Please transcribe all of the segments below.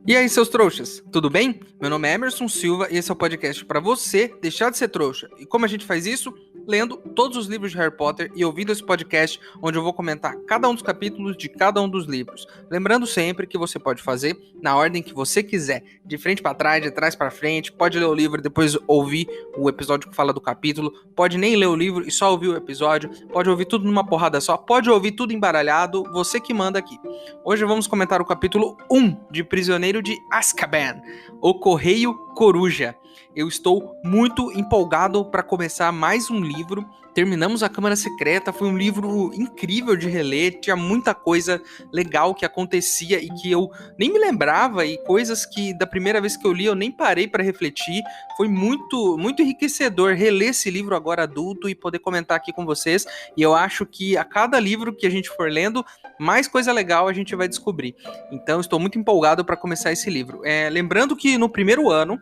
E aí, seus trouxas, tudo bem? Meu nome é Emerson Silva e esse é o podcast para você deixar de ser trouxa. E como a gente faz isso? Lendo todos os livros de Harry Potter e ouvindo esse podcast, onde eu vou comentar cada um dos capítulos de cada um dos livros. Lembrando sempre que você pode fazer na ordem que você quiser, de frente para trás, de trás para frente, pode ler o livro e depois ouvir o episódio que fala do capítulo, pode nem ler o livro e só ouvir o episódio, pode ouvir tudo numa porrada só, pode ouvir tudo embaralhado, você que manda aqui. Hoje vamos comentar o capítulo 1 de Prisioneiro de Azkaban, O Correio Coruja. Eu estou muito empolgado para começar mais um livro. Terminamos a Câmara Secreta, foi um livro incrível de reler, tinha muita coisa legal que acontecia e que eu nem me lembrava, e coisas que da primeira vez que eu li eu nem parei para refletir. Foi muito enriquecedor reler esse livro agora adulto e poder comentar aqui com vocês, e eu acho que a cada livro que a gente for lendo, mais coisa legal a gente vai descobrir. Então estou muito empolgado para começar esse livro. Lembrando que no primeiro ano,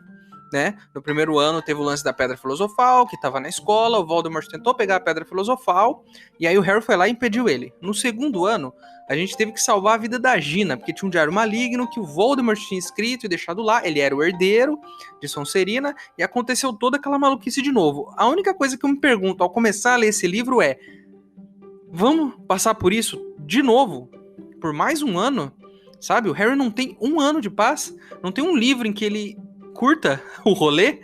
né? No primeiro ano teve o lance da Pedra Filosofal, que estava na escola, o Voldemort tentou pegar a Pedra Filosofal, e aí o Harry foi lá e impediu ele. No segundo ano, a gente teve que salvar a vida da Gina, porque tinha um diário maligno que o Voldemort tinha escrito e deixado lá, ele era o herdeiro de Sonserina, e aconteceu toda aquela maluquice de novo. A única coisa que eu me pergunto ao começar a ler esse livro é: vamos passar por isso de novo? Por mais um ano? Sabe, o Harry não tem um ano de paz, não tem um livro em que ele curta o rolê,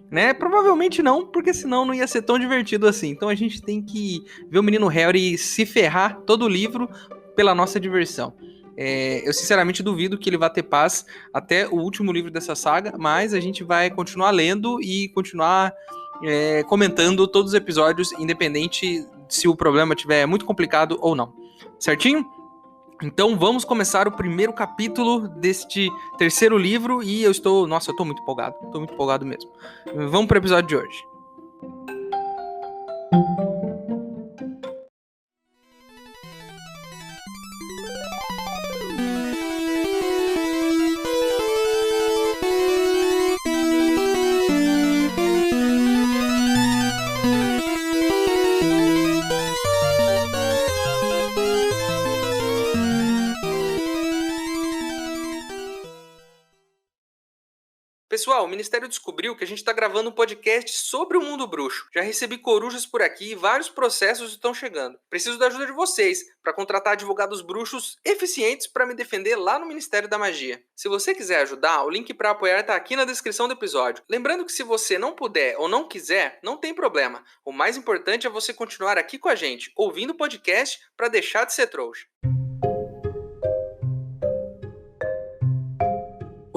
né? Provavelmente não, porque senão não ia ser tão divertido assim. Então a gente tem que ver o menino Harry se ferrar todo o livro pela nossa diversão. Eu sinceramente duvido que ele vá ter paz até o último livro dessa saga, mas a gente vai continuar lendo e continuar comentando todos os episódios, independente se o problema estiver muito complicado ou não. Certinho? Então vamos começar o primeiro capítulo deste terceiro livro e eu estou muito empolgado mesmo. Vamos para o episódio de hoje. Pessoal, o Ministério descobriu que a gente está gravando um podcast sobre o mundo bruxo. Já recebi corujas por aqui e vários processos estão chegando. Preciso da ajuda de vocês para contratar advogados bruxos eficientes para me defender lá no Ministério da Magia. Se você quiser ajudar, o link para apoiar está aqui na descrição do episódio. Lembrando que se você não puder ou não quiser, não tem problema. O mais importante é você continuar aqui com a gente, ouvindo o podcast para deixar de ser trouxa.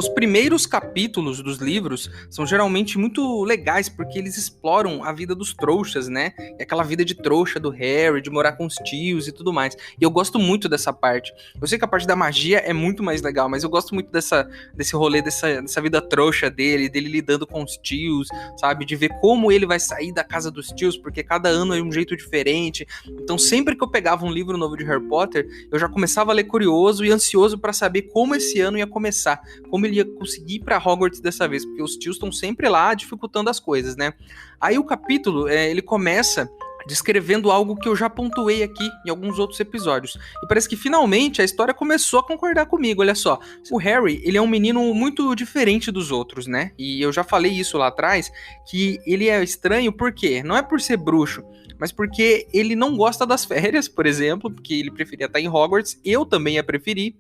Os primeiros capítulos dos livros são geralmente muito legais porque eles exploram a vida dos trouxas, né? E aquela vida de trouxa do Harry, de morar com os tios e tudo mais. E eu gosto muito dessa parte. Eu sei que a parte da magia é muito mais legal, mas eu gosto muito desse rolê, dessa vida trouxa dele lidando com os tios, sabe? De ver como ele vai sair da casa dos tios, porque cada ano é um jeito diferente. Então sempre que eu pegava um livro novo de Harry Potter, eu já começava a ler curioso e ansioso para saber como esse ano ia começar, como ele ia conseguir ir pra Hogwarts dessa vez, porque os tios estão sempre lá dificultando as coisas, né? Aí o capítulo, ele começa descrevendo algo que eu já pontuei aqui em alguns outros episódios. E parece que finalmente a história começou a concordar comigo, olha só. O Harry, ele é um menino muito diferente dos outros, né? E eu já falei isso lá atrás, que ele é estranho por quê? Não é por ser bruxo, mas porque ele não gosta das férias, por exemplo, porque ele preferia estar em Hogwarts, eu também ia preferir,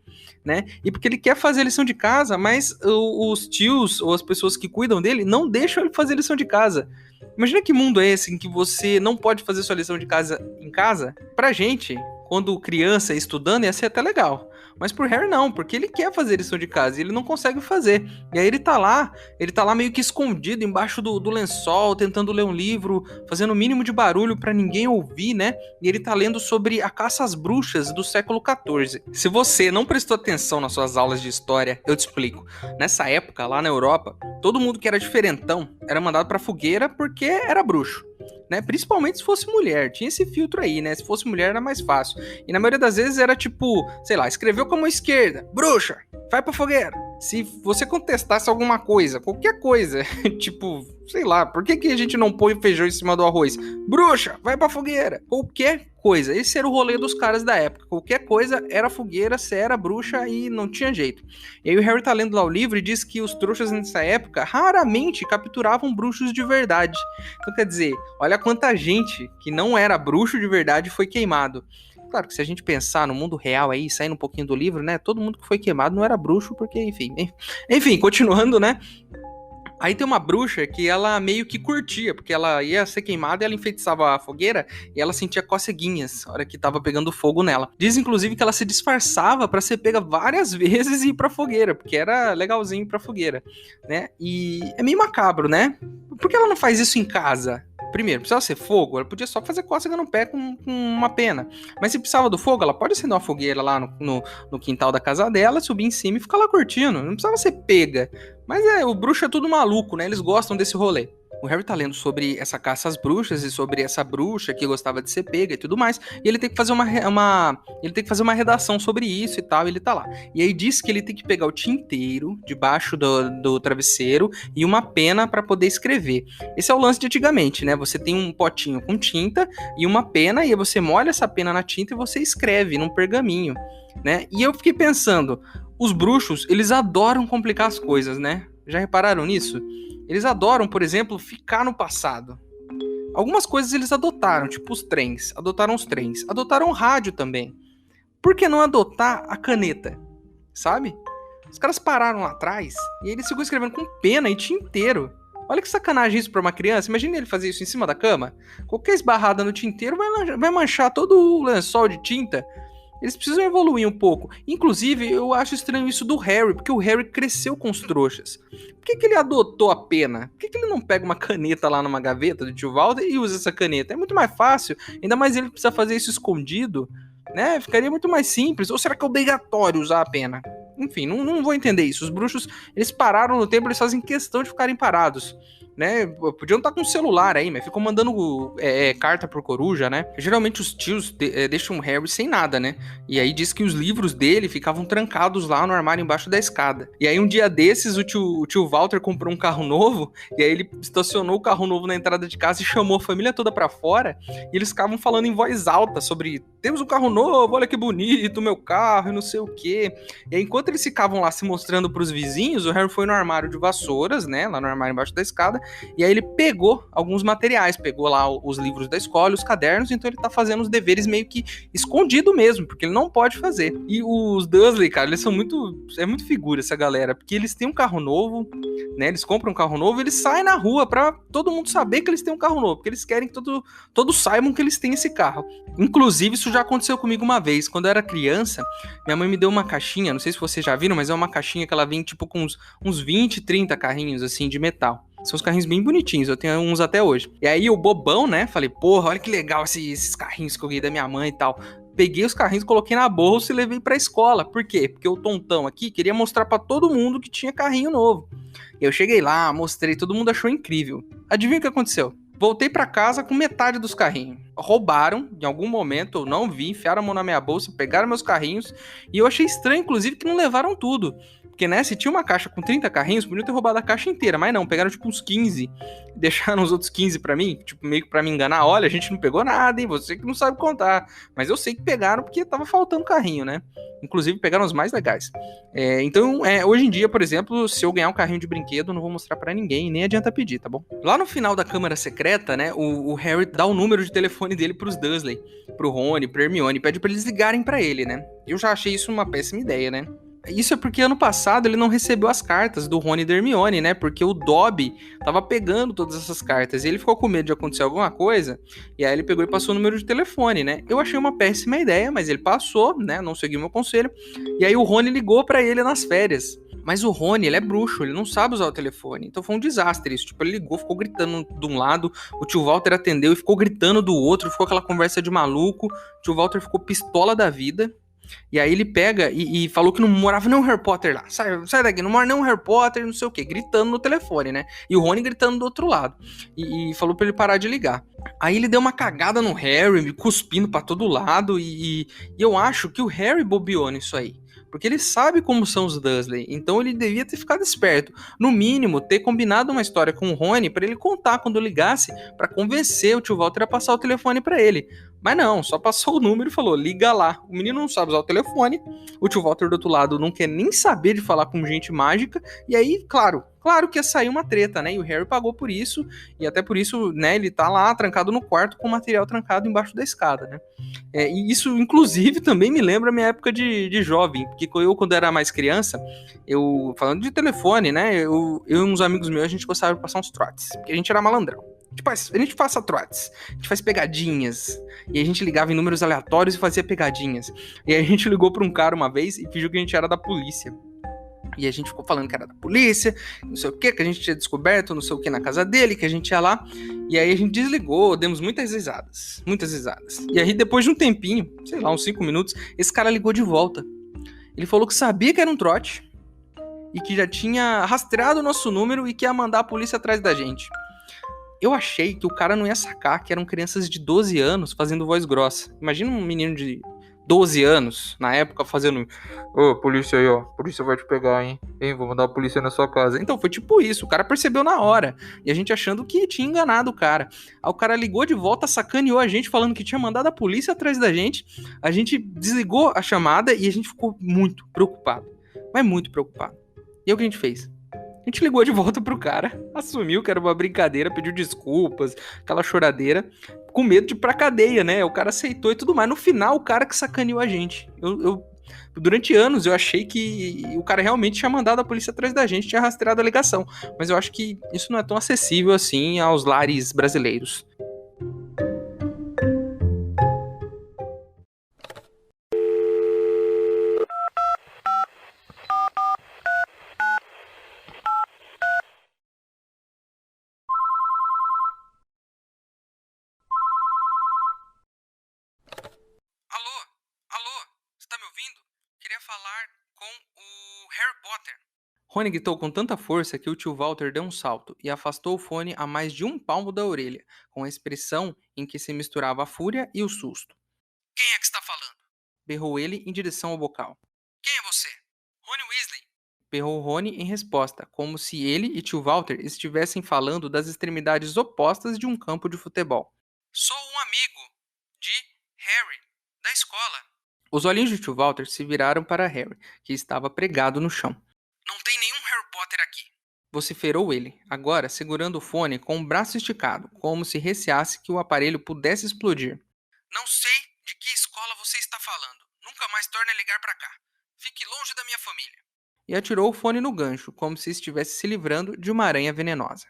né? E porque ele quer fazer a lição de casa, mas os tios ou as pessoas que cuidam dele não deixam ele fazer a lição de casa. Imagina que mundo é esse em que você não pode fazer sua lição de casa em casa? Pra gente, quando criança e estudando, ia ser até legal. Mas pro Harry não, porque ele quer fazer lição de casa e ele não consegue fazer. E aí ele tá lá meio que escondido embaixo do lençol, tentando ler um livro, fazendo o mínimo de barulho pra ninguém ouvir, né? E ele tá lendo sobre a caça às bruxas do século XIV. Se você não prestou atenção nas suas aulas de história, eu te explico. Nessa época, lá na Europa, todo mundo que era diferentão era mandado pra fogueira porque era bruxo. Né? Principalmente se fosse mulher, tinha esse filtro aí, né? Se fosse mulher era mais fácil. E na maioria das vezes era tipo, sei lá, escreveu com a mão esquerda, bruxa, vai pra fogueira. se você contestasse alguma coisa, qualquer coisa, tipo, sei lá, por que a gente não põe feijão em cima do arroz? Bruxa, vai pra fogueira. Qualquer coisa. Esse era o rolê dos caras da época. Qualquer coisa era fogueira, você era bruxa e não tinha jeito. E aí o Harry tá lendo lá o livro e diz que os trouxas nessa época raramente capturavam bruxos de verdade. Então quer dizer, olha quanta gente que não era bruxo de verdade foi queimado. Claro que se a gente pensar no mundo real aí, saindo um pouquinho do livro, né? Todo mundo que foi queimado não era bruxo, porque, enfim. Enfim, continuando, né? Aí tem uma bruxa que ela meio que curtia, porque ela ia ser queimada e ela enfeitiçava a fogueira e ela sentia coceguinhas na hora que tava pegando fogo nela. Diz, inclusive, que ela se disfarçava pra ser pega várias vezes e ir pra fogueira, porque era legalzinho ir pra fogueira, né? E é meio macabro, né? Por que ela não faz isso em casa? Primeiro, precisava ser fogo, ela podia só fazer cócega no pé com uma pena. Mas se precisava do fogo, ela pode acender uma fogueira lá no quintal da casa dela, subir em cima e ficar lá curtindo. Não precisava ser pega. Mas o bruxo é tudo maluco, né? Eles gostam desse rolê. O Harry tá lendo sobre essa caça às bruxas e sobre essa bruxa que gostava de ser pega e tudo mais. E ele tem que fazer uma redação sobre isso e tal, e ele tá lá. E aí diz que ele tem que pegar o tinteiro debaixo do travesseiro e uma pena para poder escrever. Esse é o lance de antigamente, né? Você tem um potinho com tinta e uma pena, e aí você molha essa pena na tinta e você escreve num pergaminho, né? E eu fiquei pensando, os bruxos, eles adoram complicar as coisas, né? Já repararam nisso? Eles adoram, por exemplo, ficar no passado. Algumas coisas eles adotaram, tipo os trens. Adotaram os trens. Adotaram o rádio também. Por que não adotar a caneta? Sabe? Os caras pararam lá atrás e eles ficam escrevendo com pena e tinteiro. Olha que sacanagem isso pra uma criança. Imagina ele fazer isso em cima da cama. Qualquer esbarrada no tinteiro vai manchar todo o lençol de tinta. Eles precisam evoluir um pouco. Inclusive, eu acho estranho isso do Harry, porque o Harry cresceu com os trouxas. Por que ele adotou a pena? Por que ele não pega uma caneta lá numa gaveta do tio Walter e usa essa caneta? É muito mais fácil, ainda mais ele precisa fazer isso escondido, né? Ficaria muito mais simples. Ou será que é obrigatório usar a pena? Enfim, não vou entender isso. Os bruxos, eles pararam no tempo, eles fazem questão de ficarem parados, né? Podiam estar com o celular aí, mas ficam mandando carta por coruja, né? Geralmente os tios deixam o Harry sem nada, né? E aí diz que os livros dele ficavam trancados lá no armário embaixo da escada. E aí um dia desses o tio Walter comprou um carro novo, e aí ele estacionou o carro novo na entrada de casa e chamou a família toda pra fora, e eles ficavam falando em voz alta sobre: temos um carro novo, olha que bonito, meu carro, e não sei o quê. E aí, enquanto eles ficavam lá se mostrando pros vizinhos, o Harry foi no armário de vassouras, né? Lá no armário embaixo da escada, e aí ele pegou alguns materiais, pegou lá os livros da escola, os cadernos, então ele tá fazendo os deveres meio que escondido mesmo, porque ele não pode fazer. E os Dursley, cara, eles são muito... é muito figura essa galera, porque eles têm um carro novo, né? Eles compram um carro novo e eles saem na rua pra todo mundo saber que eles têm um carro novo, porque eles querem que todos saibam que eles têm esse carro. Inclusive, isso já aconteceu comigo uma vez. Quando eu era criança, minha mãe me deu uma caixinha, não sei se vocês já viram, mas é uma caixinha que ela vem tipo com uns 20, 30 carrinhos assim de metal. São os carrinhos bem bonitinhos, eu tenho uns até hoje. E aí o bobão, né, falei, porra, olha que legal esses carrinhos que eu ganhei da minha mãe e tal. Peguei os carrinhos, coloquei na bolsa e levei pra escola. Por quê? Porque o tontão aqui queria mostrar pra todo mundo que tinha carrinho novo. Eu cheguei lá, mostrei, todo mundo achou incrível. Adivinha o que aconteceu? Voltei pra casa com metade dos carrinhos. Roubaram, em algum momento, eu não vi, enfiaram a mão na minha bolsa, pegaram meus carrinhos, e eu achei estranho, inclusive, que não levaram tudo. Porque, né, se tinha uma caixa com 30 carrinhos, podiam ter roubado a caixa inteira, mas não, pegaram tipo uns 15, deixaram os outros 15 pra mim, tipo, meio que pra me enganar. Olha, a gente não pegou nada, hein, você que não sabe contar. Mas eu sei que pegaram porque tava faltando carrinho, né? Inclusive, pegaram os mais legais. Então, hoje em dia, por exemplo, se eu ganhar um carrinho de brinquedo, não vou mostrar pra ninguém, nem adianta pedir, tá bom? Lá no final da Câmara Secreta, né, o Harry dá o número de telefone dele pros Dursley, pro Rony, pro Hermione, pede pra eles ligarem pra ele, né? Eu já achei isso uma péssima ideia, né? Isso é porque ano passado ele não recebeu as cartas do Rony e da Hermione, né? Porque o Dobby tava pegando todas essas cartas e ele ficou com medo de acontecer alguma coisa, e aí ele pegou e passou o número de telefone, né? Eu achei uma péssima ideia, mas ele passou, né? Não seguiu meu conselho. E aí o Rony ligou pra ele nas férias. Mas o Rony, ele é bruxo, ele não sabe usar o telefone. Então foi um desastre isso. Tipo, ele ligou, ficou gritando de um lado, o tio Walter atendeu e ficou gritando do outro, ficou aquela conversa de maluco. O tio Walter ficou pistola da vida. E aí ele pega e falou que não morava nem o Harry Potter lá. Sai daqui, não mora nem o Harry Potter, não sei o quê. Gritando no telefone, né? E o Rony gritando do outro lado. E falou pra ele parar de ligar. Aí ele deu uma cagada no Harry, me cuspindo pra todo lado, e eu acho que o Harry bobeou nisso aí. Porque ele sabe como são os Dursley, então ele devia ter ficado esperto. No mínimo, ter combinado uma história com o Rony pra ele contar quando ligasse, pra convencer o tio Walter a passar o telefone pra ele. Mas não, só passou o número e falou, liga lá. O menino não sabe usar o telefone, o tio Walter do outro lado não quer nem saber de falar com gente mágica, e aí, claro que ia sair uma treta, né? E o Harry pagou por isso, e até por isso, né, ele tá lá trancado no quarto com o material trancado embaixo da escada, né? E isso, inclusive, também me lembra a minha época de jovem, porque eu, quando era mais criança, falando de telefone, né, eu e uns amigos meus, a gente gostava de passar uns trotes, porque a gente era malandrão. A gente passa trotes, a gente faz pegadinhas, e a gente ligava em números aleatórios e fazia pegadinhas. E aí a gente ligou pra um cara uma vez e fingiu que a gente era da polícia. E a gente ficou falando que era da polícia, não sei o que a gente tinha descoberto, não sei o que na casa dele, que a gente ia lá. E aí a gente desligou, demos muitas risadas. E aí depois de um tempinho, sei lá, uns 5 minutos, esse cara ligou de volta. Ele falou que sabia que era um trote e que já tinha rastreado o nosso número e que ia mandar a polícia atrás da gente. Eu achei que o cara não ia sacar que eram crianças de 12 anos fazendo voz grossa. Imagina um menino de 12 anos, na época, fazendo... Ô, polícia aí, ó. Polícia vai te pegar, hein? Vou mandar a polícia na sua casa. Então, foi tipo isso. O cara percebeu na hora. E a gente achando que tinha enganado o cara. Aí o cara ligou de volta, sacaneou a gente, falando que tinha mandado a polícia atrás da gente. A gente desligou a chamada e a gente ficou muito preocupado. Mas muito preocupado. E aí o que a gente fez? A gente ligou de volta pro cara, assumiu que era uma brincadeira, pediu desculpas, aquela choradeira, com medo de ir pra cadeia, né? O cara aceitou e tudo mais. No final, o cara que sacaneou a gente. Durante anos, eu achei que o cara realmente tinha mandado a polícia atrás da gente, tinha rastreado a ligação. Mas eu acho que isso não é tão acessível assim aos lares brasileiros. Alô, você tá me ouvindo? Queria falar com o Harry Potter. Rony gritou com tanta força que o tio Walter deu um salto e afastou o fone a mais de um palmo da orelha, com a expressão em que se misturava a fúria e o susto. Quem é que está falando? Berrou ele em direção ao bocal. Quem é você? Rony Weasley. Berrou Rony em resposta, como se ele e tio Walter estivessem falando das extremidades opostas de um campo de futebol. Sou um amigo de Harry, da escola. Os olhinhos de tio Walter se viraram para Harry, que estava pregado no chão. Não tem nenhum Harry Potter aqui. Vociferou ele, agora segurando o fone com o braço esticado, como se receasse que o aparelho pudesse explodir. Não sei de que escola você está falando. Nunca mais torne a ligar para cá. Fique longe da minha família. E atirou o fone no gancho, como se estivesse se livrando de uma aranha venenosa.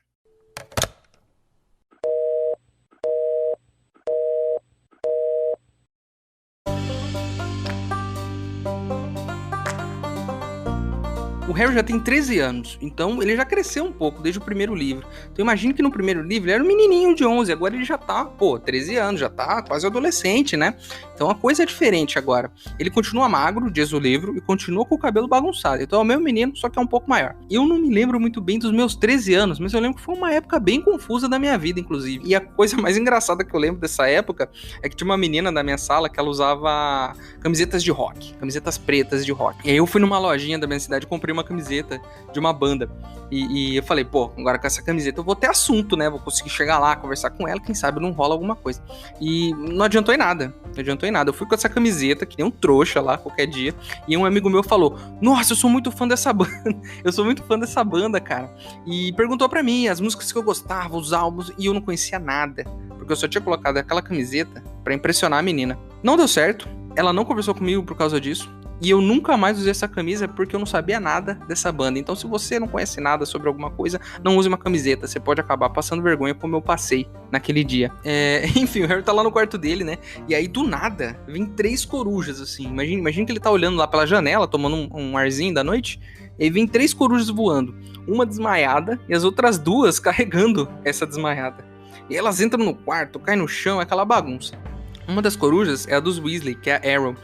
O Harry já tem 13 anos, então ele já cresceu um pouco desde o primeiro livro. Então imagine que no primeiro livro ele era um menininho de 11, agora ele já tá, 13 anos, já tá quase adolescente, né? Então a coisa é diferente agora. Ele continua magro, diz o livro, e continua com o cabelo bagunçado. Então é o mesmo menino, só que é um pouco maior. Eu não me lembro muito bem dos meus 13 anos, mas eu lembro que foi uma época bem confusa da minha vida, inclusive. E a coisa mais engraçada que eu lembro dessa época é que tinha uma menina da minha sala que ela usava camisetas de rock, camisetas pretas de rock. E aí eu fui numa lojinha da minha cidade e comprei uma camiseta de uma banda. E eu falei, agora com essa camiseta eu vou ter assunto, né? Vou conseguir chegar lá, conversar com ela, quem sabe não rola alguma coisa. E não adiantou em nada. Eu fui com essa camiseta, que nem um trouxa lá, qualquer dia, e um amigo meu falou, nossa, eu sou muito fã dessa banda, cara. E perguntou pra mim as músicas que eu gostava, os álbuns, e eu não conhecia nada, porque eu só tinha colocado aquela camiseta pra impressionar a menina. Não deu certo, ela não conversou comigo por causa disso, e eu nunca mais usei essa camisa porque eu não sabia nada dessa banda. Então, se você não conhece nada sobre alguma coisa, não use uma camiseta. Você pode acabar passando vergonha como eu passei naquele dia. Enfim, o Harry tá lá no quarto dele, né? E aí, do nada, vem 3 corujas, assim. Imagina que ele tá olhando lá pela janela, tomando um arzinho da noite. E aí vem 3 corujas voando. Uma desmaiada e as outras 2 carregando essa desmaiada. E elas entram no quarto, caem no chão, é aquela bagunça. Uma das corujas é a dos Weasley, que é a Arrow.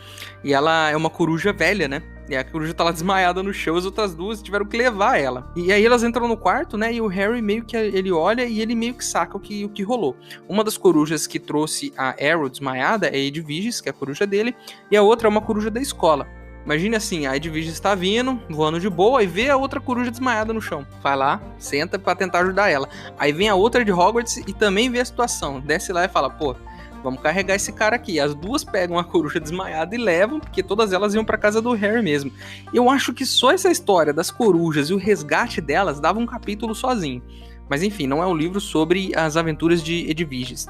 E ela é uma coruja velha, né? E a coruja tá lá desmaiada no chão, as outras duas tiveram que levar ela. E aí elas entram no quarto, né? E o Harry meio que ele olha e ele meio que saca o que rolou. Uma das corujas que trouxe a Arrow desmaiada é a Edwiges, que é a coruja dele, e a outra é uma coruja da escola. Imagine assim, a Edwiges tá vindo, voando de boa, e vê a outra coruja desmaiada no chão. Vai lá, senta pra tentar ajudar ela. Aí vem a outra de Hogwarts e também vê a situação. Desce lá e fala, pô, vamos carregar esse cara aqui. As duas pegam a coruja desmaiada e levam, porque todas elas iam pra casa do Harry mesmo. Eu acho que só essa história das corujas e o resgate delas dava um capítulo sozinho. Mas enfim, não é um livro sobre as aventuras de Edwiges.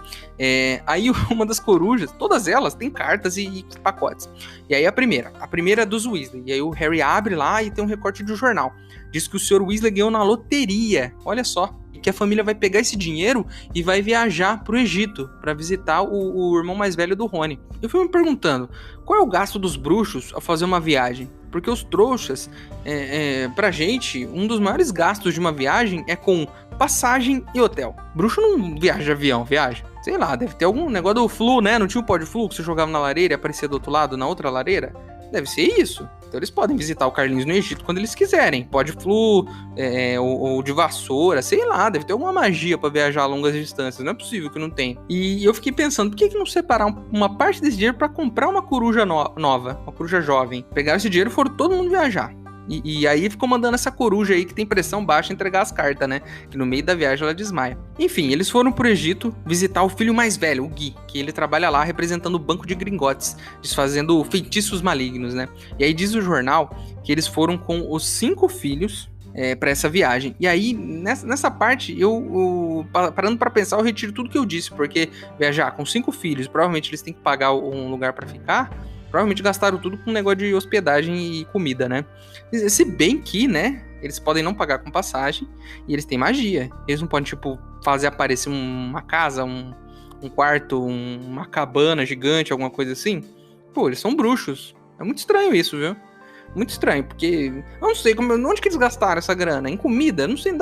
Aí uma das corujas, todas elas têm cartas e pacotes. E aí a primeira é dos Weasley. E aí o Harry abre lá e tem um recorte de um jornal. Diz que o Sr. Weasley ganhou na loteria. Olha só. E que a família vai pegar esse dinheiro e vai viajar pro Egito para visitar o irmão mais velho do Rony. Eu fui me perguntando, qual é o gasto dos bruxos ao fazer uma viagem? Porque os trouxas, pra gente, um dos maiores gastos de uma viagem é com passagem e hotel. Bruxo não viaja de avião, viaja. Sei lá, deve ter algum negócio do flu, né? Não tinha o pó de flu que você jogava na lareira e aparecia do outro lado, na outra lareira? Deve ser isso. Então eles podem visitar o Carlinhos no Egito quando eles quiserem. Pó de flu, ou de vassoura, sei lá. Deve ter alguma magia pra viajar a longas distâncias. Não é possível que não tenha. E eu fiquei pensando, por que não separar uma parte desse dinheiro pra comprar uma coruja nova, uma coruja jovem? Pegaram esse dinheiro e foram todo mundo viajar. E aí ficou mandando essa coruja aí que tem pressão baixa entregar as cartas, né? Que no meio da viagem ela desmaia. Enfim, eles foram pro Egito visitar o filho mais velho, o Gui, que ele trabalha lá representando o banco de Gringotts, desfazendo feitiços malignos, né? E aí diz o jornal que eles foram com os 5 filhos para essa viagem. E aí, nessa parte, eu parando para pensar, eu retiro tudo que eu disse, porque viajar com 5 filhos, provavelmente eles têm que pagar um lugar para ficar. Provavelmente gastaram tudo com um negócio de hospedagem e comida, né? Se bem que, né, eles podem não pagar com passagem e eles têm magia. Eles não podem, tipo, fazer aparecer uma casa, um quarto, uma cabana gigante, alguma coisa assim. Pô, eles são bruxos. É muito estranho isso, viu? Muito estranho, porque eu não sei onde que eles gastaram essa grana. Em comida? Não sei.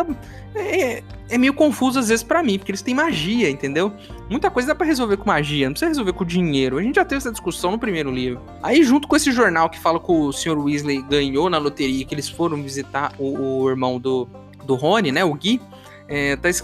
É meio confuso às vezes pra mim, porque eles têm magia, entendeu? Muita coisa dá pra resolver com magia, não precisa resolver com dinheiro. A gente já teve essa discussão no primeiro livro. Aí, junto com esse jornal que fala que o Sr. Weasley ganhou na loteria, que eles foram visitar o irmão do Rony, né? O Gui.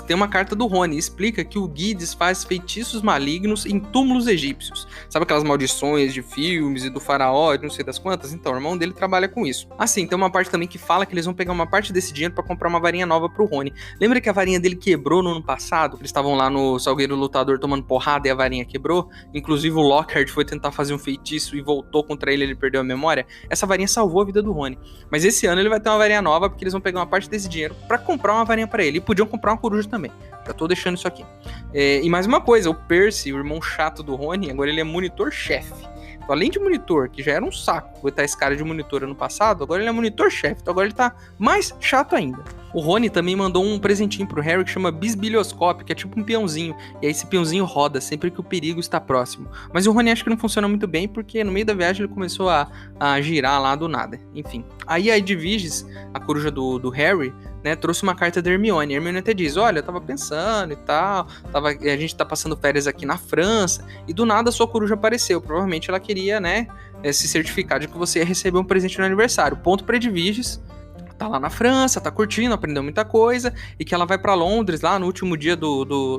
Tem uma carta do Rony, explica que o Gui desfaz feitiços malignos em túmulos egípcios. Sabe aquelas maldições de filmes e do faraó, não sei das quantas? Então, o irmão dele trabalha com isso. Assim, tem uma parte também que fala que eles vão pegar uma parte desse dinheiro pra comprar uma varinha nova pro Rony. Lembra que a varinha dele quebrou no ano passado? Eles estavam lá no Salgueiro Lutador tomando porrada e a varinha quebrou? Inclusive o Lockhart foi tentar fazer um feitiço e voltou contra ele perdeu a memória. Essa varinha salvou a vida do Rony. Mas esse ano ele vai ter uma varinha nova porque eles vão pegar uma parte desse dinheiro pra comprar uma varinha pra ele. E podiam comprar uma coruja também. Já tô deixando isso aqui. E mais uma coisa, o Percy, o irmão chato do Rony, agora ele é monitor-chefe. Então, além de monitor, que já era um saco botar esse cara de monitor ano passado, agora ele é monitor-chefe. Então agora ele tá mais chato ainda. O Rony também mandou um presentinho pro Harry que chama bisbilhoscópio, que é tipo um peãozinho. E aí esse peãozinho roda sempre que o perigo está próximo. Mas o Rony acha que não funciona muito bem, porque no meio da viagem ele começou a girar lá do nada. Enfim. Aí a Edwiges, a coruja do Harry, né, trouxe uma carta da Hermione. A Hermione até diz, olha, eu tava pensando e tal, a gente tá passando férias aqui na França, e do nada a sua coruja apareceu. Provavelmente ela queria, né, se certificar de que você ia receber um presente no aniversário. Ponto pra Edwiges. Tá lá na França, tá curtindo, aprendeu muita coisa, e que ela vai pra Londres lá no último dia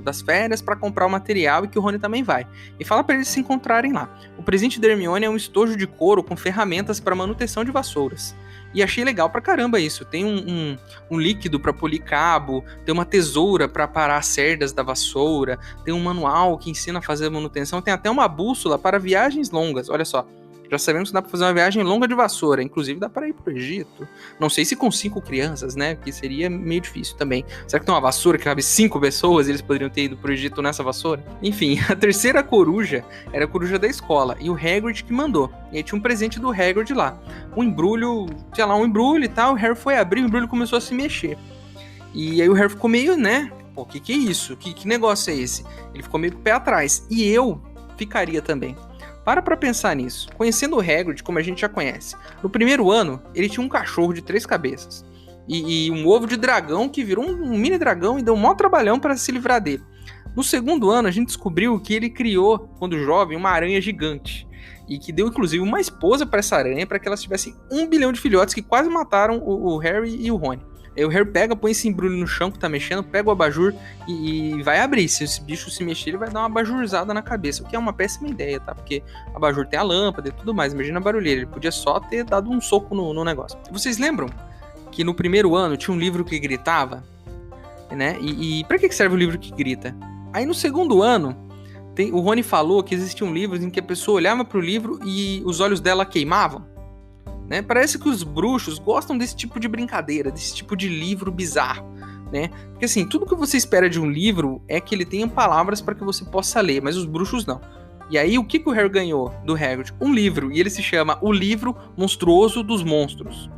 das férias pra comprar o material, e que o Rony também vai. E fala pra eles se encontrarem lá. O presente da Hermione é um estojo de couro com ferramentas pra manutenção de vassouras. E achei legal pra caramba isso. Tem um líquido pra polir cabo, tem uma tesoura pra parar as cerdas da vassoura, tem um manual que ensina a fazer a manutenção, tem até uma bússola para viagens longas, olha só. Já sabemos que dá pra fazer uma viagem longa de vassoura. Inclusive dá pra ir pro Egito. Não sei se com 5 crianças, né? Que seria meio difícil também. Será que tem uma vassoura que cabe 5 pessoas e eles poderiam ter ido pro Egito nessa vassoura? Enfim, a terceira coruja era a coruja da escola. E o Hagrid que mandou. E aí tinha um presente do Hagrid lá. Um embrulho, sei lá, um embrulho e tal. O Harry foi abrir, o embrulho começou a se mexer. E aí o Harry ficou meio, né? Pô, que é isso? Que negócio é esse? Ele ficou meio com o pé atrás. E eu ficaria também. Para pensar nisso. Conhecendo o Hagrid, como a gente já conhece. No primeiro ano, ele tinha um cachorro de 3 cabeças. E um ovo de dragão que virou um mini dragão e deu um maior trabalhão para se livrar dele. No segundo ano, a gente descobriu que ele criou, quando jovem, uma aranha gigante. e que deu inclusive uma esposa para essa aranha para que elas tivessem 1 bilhão de filhotes que quase mataram o Harry e o Rony. Aí o Harry pega, põe esse embrulho no chão que tá mexendo, pega o abajur e vai abrir. Se esse bicho se mexer, ele vai dar uma abajurzada na cabeça, o que é uma péssima ideia, tá? Porque o abajur tem a lâmpada e tudo mais, imagina a barulheira, ele podia só ter dado um soco no negócio. Vocês lembram que no primeiro ano tinha um livro que gritava, né? E pra que serve o livro que grita? Aí no segundo ano, o Rony falou que existiam livros em que a pessoa olhava pro livro e os olhos dela queimavam, né? Parece que os bruxos gostam desse tipo de brincadeira, desse tipo de livro bizarro, né? Porque assim, tudo que você espera de um livro é que ele tenha palavras para que você possa ler, mas os bruxos não. E aí, o que o Harry ganhou do Hagrid? Um livro, e ele se chama O Livro Monstruoso dos Monstros.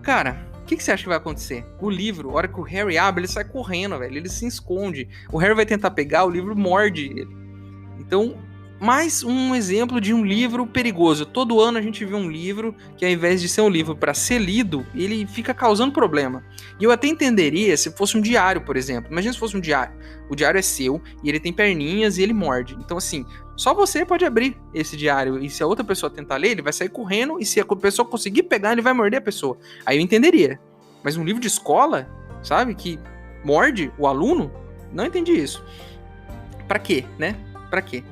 Cara, o que você acha que vai acontecer? O livro, a hora que o Harry abre, ele sai correndo, velho. Ele se esconde. O Harry vai tentar pegar, o livro morde ele. Então, mais um exemplo de um livro perigoso. Todo ano a gente vê um livro que, ao invés de ser um livro para ser lido, ele fica causando problema. E eu até entenderia se fosse um diário, por exemplo. Imagina se fosse um diário. O diário é seu, e ele tem perninhas e ele morde. Então, assim, só você pode abrir esse diário. E se a outra pessoa tentar ler, ele vai sair correndo. E se a pessoa conseguir pegar, ele vai morder a pessoa. Aí eu entenderia. Mas um livro de escola, sabe, que morde o aluno, não entendi isso. Pra quê, né? Pra quê?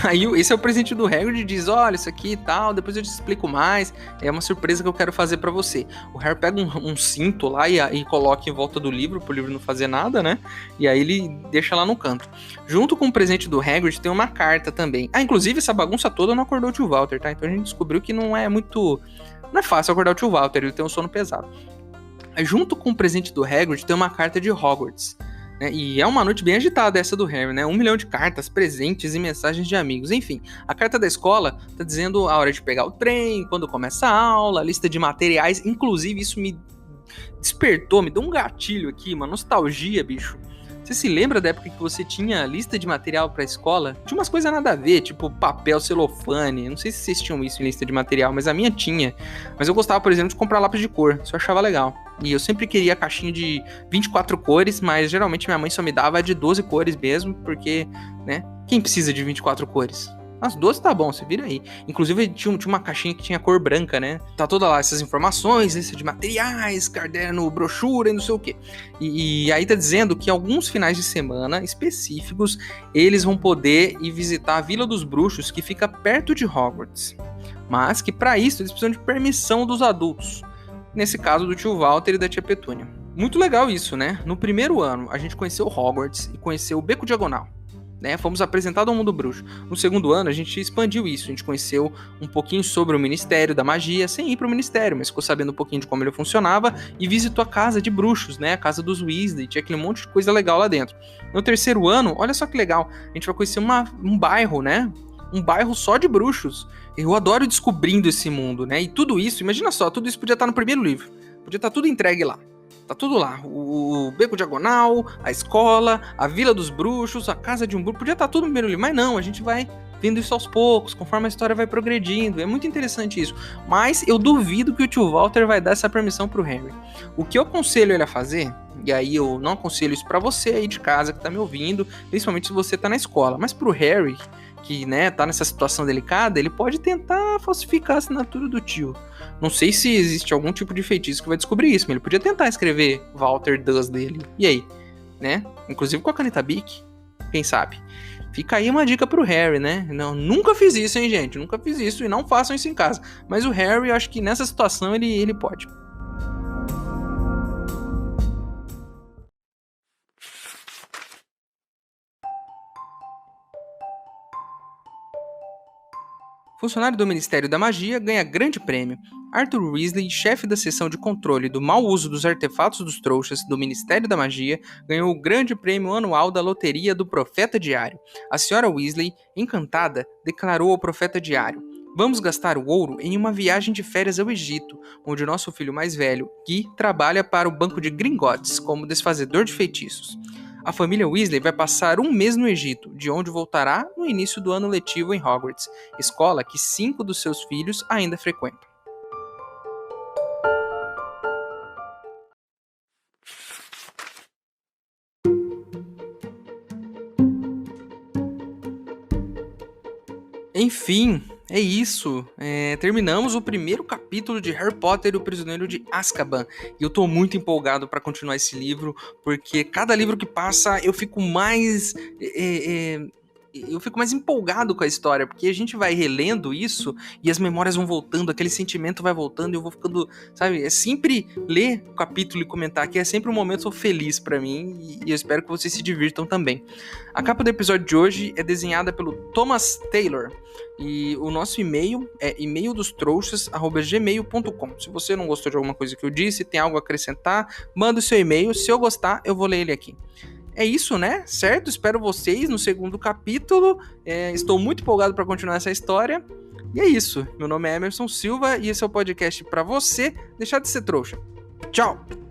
Aí esse é o presente do Hagrid, diz, olha, isso aqui e tal, depois eu te explico mais, é uma surpresa que eu quero fazer pra você. O Harry pega um cinto lá e coloca em volta do livro, pro livro não fazer nada, né? E aí ele deixa lá no canto. Junto com o presente do Hagrid tem uma carta também. Inclusive essa bagunça toda não acordou o tio Walter, tá? Então a gente descobriu que não é fácil acordar o tio Walter, ele tem um sono pesado. Junto com o presente do Hagrid tem uma carta de Hogwarts. E é uma noite bem agitada essa do Harry, né? 1 milhão de cartas, presentes e mensagens de amigos. Enfim, a carta da escola tá dizendo a hora de pegar o trem, quando começa a aula, a lista de materiais. Inclusive, isso me despertou, me deu um gatilho aqui, uma nostalgia, bicho. Você se lembra da época que você tinha lista de material pra escola? Tinha umas coisas nada a ver, tipo papel, celofane. Não sei se vocês tinham isso em lista de material, mas a minha tinha. Mas eu gostava, por exemplo, de comprar lápis de cor. Isso eu achava legal. E eu sempre queria a caixinha de 24 cores, mas geralmente minha mãe só me dava a de 12 cores mesmo, porque, né? Quem precisa de 24 cores? As 12 tá bom, você vira aí. Inclusive tinha uma caixinha que tinha cor branca, né? Tá toda lá essas informações, lista de materiais, caderno, brochura e não sei o quê. E aí tá dizendo que alguns finais de semana específicos, eles vão poder ir visitar a Vila dos Bruxos, que fica perto de Hogwarts. Mas que para isso eles precisam de permissão dos adultos. Nesse caso do tio Walter e da tia Petúnia. Muito legal isso, né? No primeiro ano, a gente conheceu Hogwarts e conheceu o Beco Diagonal. Né, fomos apresentados ao mundo bruxo. No segundo ano, a gente expandiu isso. A gente conheceu um pouquinho sobre o Ministério da Magia, sem ir para o Ministério, mas ficou sabendo um pouquinho de como ele funcionava e visitou a casa de bruxos, né? A casa dos Weasley. Tinha aquele monte de coisa legal lá dentro. No terceiro ano, olha só que legal. A gente vai conhecer um bairro, né? Um bairro só de bruxos. Eu adoro descobrindo esse mundo, né? E tudo isso, imagina só, tudo isso podia estar no primeiro livro. Podia estar tudo entregue lá. Tá tudo lá, o Beco Diagonal, a escola, a Vila dos Bruxos, a Casa de um Bruxo, podia estar tudo no primeiro livro, mas não, a gente vai vendo isso aos poucos, conforme a história vai progredindo, é muito interessante isso, mas eu duvido que o tio Walter vai dar essa permissão pro Harry. O que eu aconselho ele a fazer, e aí eu não aconselho isso pra você aí de casa que tá me ouvindo, principalmente se você tá na escola, mas pro Harry, que, né, tá nessa situação delicada, ele pode tentar falsificar a assinatura do tio. Não sei se existe algum tipo de feitiço que vai descobrir isso, mas ele podia tentar escrever Walter Dursley ali. E aí? Né? Inclusive com a caneta Bic. Quem sabe? Fica aí uma dica pro Harry, né? Não, nunca fiz isso, hein, gente? Nunca fiz isso e não façam isso em casa. Mas o Harry, eu acho que nessa situação ele pode. Funcionário do Ministério da Magia ganha grande prêmio. Arthur Weasley, chefe da seção de controle do mau uso dos artefatos dos trouxas do Ministério da Magia, ganhou o grande prêmio anual da loteria do Profeta Diário. A senhora Weasley, encantada, declarou ao Profeta Diário: "Vamos gastar o ouro em uma viagem de férias ao Egito, onde o nosso filho mais velho, Guy, trabalha para o Banco de Gringotts como desfazedor de feitiços. A família Weasley vai passar um mês no Egito, de onde voltará no início do ano letivo em Hogwarts, escola que 5 dos seus filhos ainda frequentam." Enfim, é isso. Terminamos o primeiro capítulo de Harry Potter e o Prisioneiro de Azkaban. E eu tô muito empolgado para continuar esse livro, porque cada livro que passa eu fico mais... eu fico mais empolgado com a história, porque a gente vai relendo isso e as memórias vão voltando, aquele sentimento vai voltando e eu vou ficando, sabe? É sempre ler o capítulo e comentar aqui, é sempre um momento feliz pra mim e eu espero que vocês se divirtam também. A capa do episódio de hoje é desenhada pelo Thomas Taylor e o nosso e-mail é e-maildostrouxas@gmail.com. Se você não gostou de alguma coisa que eu disse, tem algo a acrescentar, manda o seu e-mail, se eu gostar eu vou ler ele aqui. É isso, né? Certo? Espero vocês no segundo capítulo. Estou muito empolgado para continuar essa história. E é isso. Meu nome é Emerson Silva e esse é o podcast para você deixar de ser trouxa. Tchau!